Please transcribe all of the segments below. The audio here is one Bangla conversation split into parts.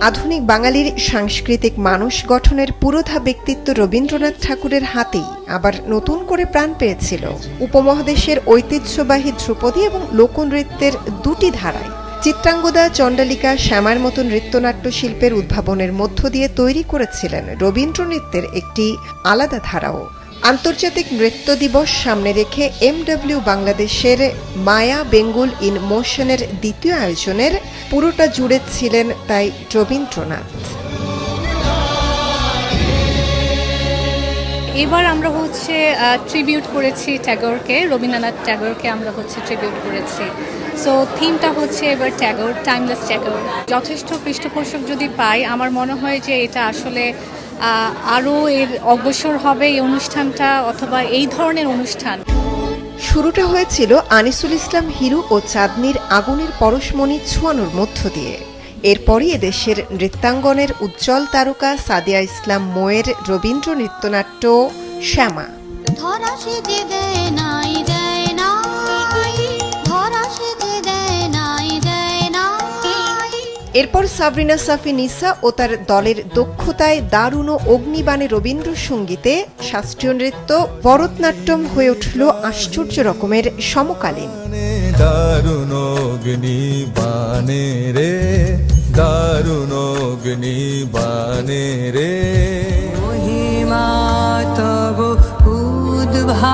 আধুনিক বাঙালির সাংস্কৃতিক মানুষ গঠনের পুরোধা ব্যক্তিত্ব রবীন্দ্রনাথ ঠাকুরের হাতেই আবার নতুন করে প্রাণ পেয়েছিল উপমহাদেশের ঐতিহ্যবাহী ধ্রুপদী এবং লোকনৃত্যের দুটি ধারায়। চিত্রাঙ্গদা, চণ্ডালিকা, শ্যামার মতো নৃত্যনাট্য শিল্পের উদ্ভাবনের মধ্য দিয়ে তৈরি করেছিলেন রবীন্দ্র নৃত্যের একটি আলাদা ধারাও। আন্তর্জাতিক নৃত্য দিবস সামনে রেখে MW বাংলাদেশের মায়া বেঙ্গল ইন মোশনের দ্বিতীয় আয়োজনের পুরোটা জুড়ে ছিলেন তাই রবীন্দ্রনাথ। এবার আমরা ট্রিবিউট করেছি ট্যাগরকে, রবীন্দ্রনাথ ট্যাগরকে আমরা ট্রিবিউট করেছি। সো থিমটা এবার ট্যাগর, টাইমলেস ট্যাগর। যথেষ্ট পৃষ্ঠপোষক যদি পাই, আমার মনে হয় যে এটা আসলে আরও এর অগ্রসর হবে এই অনুষ্ঠানটা, অথবা এই ধরনের অনুষ্ঠান। শুরুটা হয়েছিল আনিসুল ইসলাম হিরু ও চাঁদনির আগুনের পরশমণি ছোঁয়ানোর মধ্য দিয়ে। এরপরই এদেশের নৃত্যাঙ্গনের উজ্জ্বল তারকা সাদিয়া ইসলাম মোয়ের রবীন্দ্র নৃত্যনাট্য শ্যামা। এরপর সাবরিনা সাফি নিসা ও তার দলের দক্ষতায় দারুণ অগ্নিবাণে রবীন্দ্রসঙ্গীতে শাস্ত্রীয় নৃত্য ভরতনাট্যম হয়ে উঠল আশ্চর্য রকমের সমকালীন। দারুণ অগ্নিবাণে রে, দারুণ অগ্নিবাণে রে, মহিমা তব উদ্ভাসিত।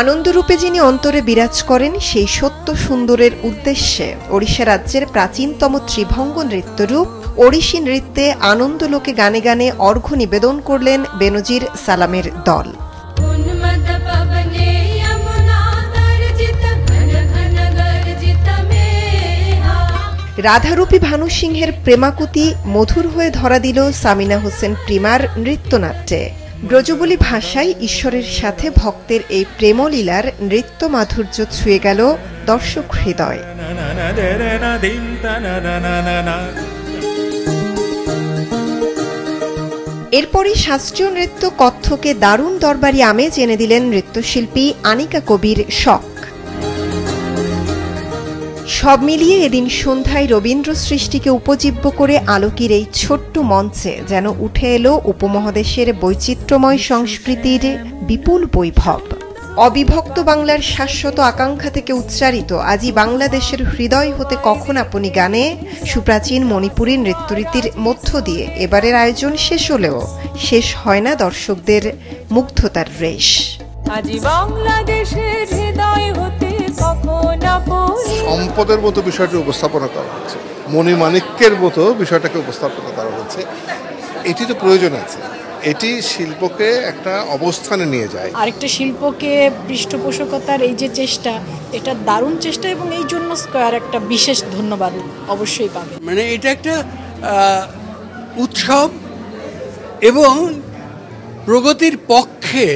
আনন্দরূপে যিনি অন্তরে বিরাজ করেন, সেই সত্য সুন্দরের উদ্দেশ্যে ওড়িশা রাজ্যের প্রাচীনতম ত্রিভঙ্গ নৃত্যরূপ ওড়িশি নৃত্যে আনন্দলোকে গানে গানে অর্ঘ্য নিবেদন করলেন বেনজির সালামের দল। রাধারূপী ভানু সিংহের প্রেমাকুতি মধুর হয়ে ধরা দিল সামিনা হোসেন প্রিমার নৃত্যনাট্যে। ব্রজবুলি ভাষায় ঈশ্বরের সাথে ভক্তের এই প্রেমলীলার নৃত্য মাধুর্য ছুঁয়ে গেল দর্শক হৃদয়। এরপরই শাস্ত্রীয় নৃত্য কত্থকে দারুণ দরবারি আমেজ এনে দিলেন নৃত্যশিল্পী আনিকা কবির শখ। সব মিলিয়ে এদিন সন্ধ্যায় রবীন্দ্র সৃষ্টিকে উপজীব্য করে আলোকির এই ছোট্ট মঞ্চে যেন উঠে এলো উপমহাদেশের বৈচিত্র্যময় সংস্কৃতির বিপুল বৈভব। অবিভক্ত বাংলার শাশ্বত আকাঙ্ক্ষা থেকে উচ্চারিত আজি বাংলাদেশের হৃদয় হতে কখন আপনি গানে সুপ্রাচীন মণিপুরী নৃত্যরীতির মধ্য দিয়ে এবারের আয়োজন শেষ হলেও শেষ হয় না দর্শকদের মুগ্ধতার রেশ। আজি বাংলাদেশের হৃদয় হতে সম্পদের মতো বিষয়টি উপস্থাপনা করা হচ্ছে, মণিমাণিক্যের মতো বিষয়টাকে উপস্থাপনা করা হচ্ছে। এটি তো প্রয়োজন আছে, এটি শিল্পকে একটা অবস্থানে নিয়ে যায়। আরেকটা শিল্পকে পৃষ্ঠপোষকতার এই যে চেষ্টা, এটা দারুণ চেষ্টা, এবং এই জন্য স্কয়ার একটা বিশেষ ধন্যবাদ অবশ্যই পাবে। মানে এটা একটা উৎসব এবং প্রগতির পক্ষে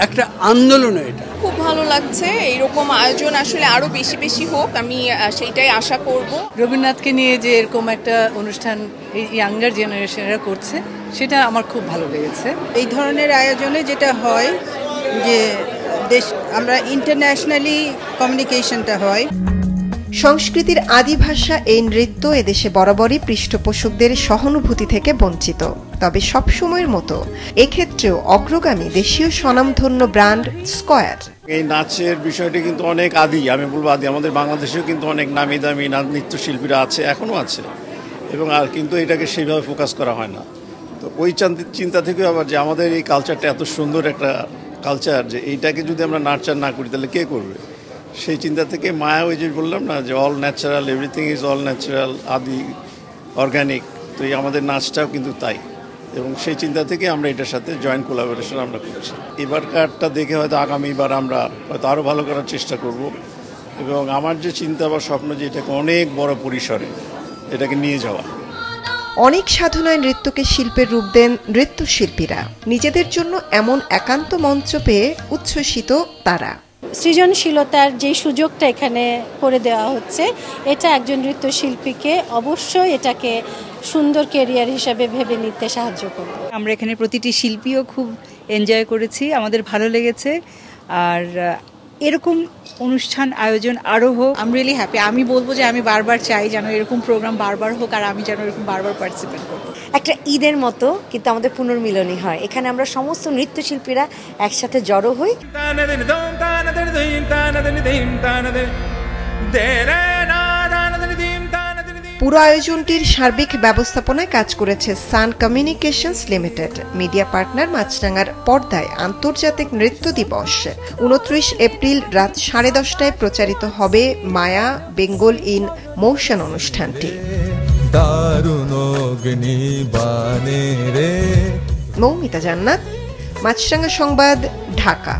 একটা আন্দোলন। এটা খুব ভালো লাগছে। এইরকম আয়োজন আসলে আরো বেশি বেশি হোক, আমি সেইটাই আশা করব। রবীন্দ্রনাথকে নিয়ে যে এরকম একটা অনুষ্ঠান এই ইয়াঙ্গার জেনারেশনরা করছে, সেটা আমার খুব ভালো লেগেছে। এই ধরনের আয়োজনে যেটা হয় যে আমরা ইন্টারন্যাশনালি কমিউনিকেশনটা হয়। সংস্কৃতির আদি ভাষা এই নৃত্য এদেশে বরাবরই পৃষ্ঠপোষকদের সহানুভূতি থেকে বঞ্চিত। তবে সবসময়ের মতো এক্ষেত্রেও অগ্রগামী দেশীয় স্বনামধন্য ব্র্যান্ড স্কয়ার। এই নাচের বিষয়টি কিন্তু অনেক আদি, আমি বলবো আদি। আমাদের বাংলাদেশেও কিন্তু অনেক নামি দামি নৃত্যশিল্পীরা আছে, এখনও আছে, এবং আর কিন্তু এটাকে সেইভাবে ফোকাস করা হয় না। তো ওই চিন্তা থেকে আবার যে আমাদের এই কালচারটা এত সুন্দর একটা কালচার, যে এইটাকে যদি আমরা নার্চার না করি তাহলে কে করবে? সেই চিন্তা থেকে মায়া, ওই যে বললাম না যে all natural, everything is all natural, আদি অর্গানিক। তো এই আমাদের নাচটাও কিন্তু তাই, এবং সেই চিন্তা থেকে আমরা এটার সাথে জয়েন্ট কোলাবোরেশন আমরা করছি। এবারকারটা দেখে হয়তো আগামীবার আমরা হয়তো আরও ভালো করার চেষ্টা করব, এবং আমার যে চিন্তা বা স্বপ্ন যে এটাকে অনেক বড় পরিসরে এটাকে নিয়ে যাওয়া। অনেক সাধনায় নৃত্যকে শিল্পের রূপ দেন নৃত্যশিল্পীরা। নিজেদের জন্য এমন একান্ত মঞ্চ পেয়ে উচ্ছ্বসিত তারা। সৃজনশীলতার যে সুযোগটা এখানে করে দেওয়া হচ্ছে, এটা একজন নৃত্যশিল্পীকে অবশ্যই এটাকে সুন্দর ক্যারিয়ার হিসাবে ভেবে নিতে সাহায্য করবে। আমরা এখানে প্রতিটি শিল্পীও খুব এনজয় করেছি, আমাদের ভালো লেগেছে। আর এরকম অনুষ্ঠান আয়োজন আরও হোক। I am really happy. আমি বলবো যে আমি বারবার চাই যেন এরকম প্রোগ্রাম বারবার হোক, আর আমি যেন এরকম বারবার পার্টিসিপেট করি। একটা ঈদের মতো কিন্তু আমাদের পুনর্মিলনী হয়, এখানে আমরা সমস্ত নৃত্যশিল্পীরা একসাথে জড়ো হই। পুরো আয়োজনটির সার্বিক ব্যবস্থাপনায় কাজ করেছে সান কমিউনিকেশনস লিমিটেড। মিডিয়া পার্টনার মাছরাঙার পর্দায় আন্তর্জাতিক নৃত্য দিবস 29 এপ্রিল রাত 10:30টায় প্রচারিত হবে মায়া বেঙ্গল ইন মোশন অনুষ্ঠানটি। মৌমিতা জান্নাত, মাছরাঙা সংবাদ, ঢাকা।